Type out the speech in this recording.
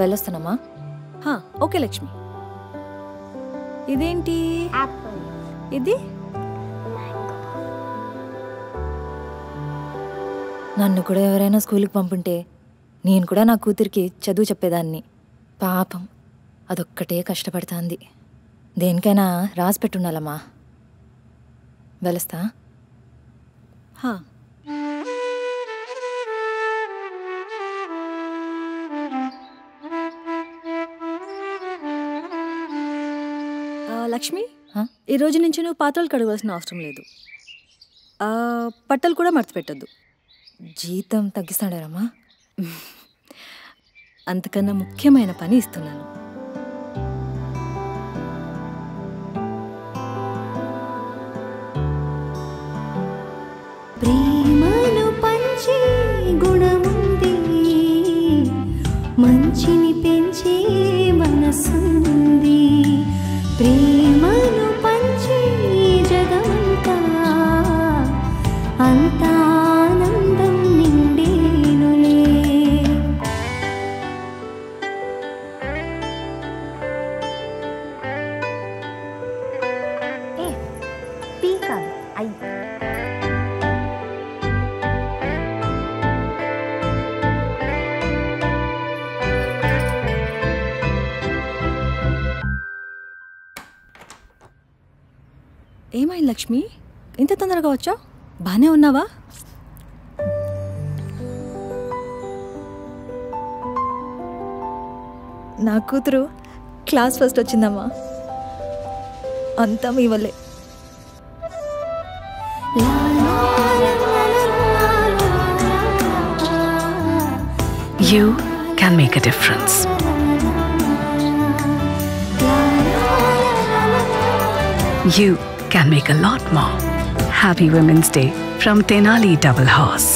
వెళ్ళొస్తానమ్మా. Okay Lakshmi. ఇదేంటి? ఇది నన్ను కూడా ఎవరైనా స్కూల్కి పంపుంటే నేను కూడా నా కూతురికి చదువు చెప్పేదాన్ని. పాపం అదొక్కటే కష్టపడుతుంది. దేనికైనా రాసి పెట్టుండాలమ్మా. వెళ్ళొస్తా. లక్ష్మి, ఈ రోజు నుంచి నువ్వు పాత్రలు కడగాల్సిన అవసరం లేదు. బట్టలు కూడా మర్చిపెట్టద్దు. జీతం తగ్గిస్తాడారమ్మా? అంతకన్నా ముఖ్యమైన పని ఇస్తున్నాను. ప్రేమను పంచే గుణముంది, మంచిని పెంచే మనసుంది. ప్రేమను పంచే జగమంతా అంతా ఆనందం నిండేనులే. పీ కాదు ఐ. ఏమైంది లక్ష్మి, ఇంత తొందరగా వచ్చావు? బానే ఉన్నావా? నా కూతురు క్లాస్ ఫస్ట్ వచ్చిందమ్మా. అంతా మీ వల్లే. You can make a difference. You can make a lot more. Happy Women's Day from Tenali Double Horse.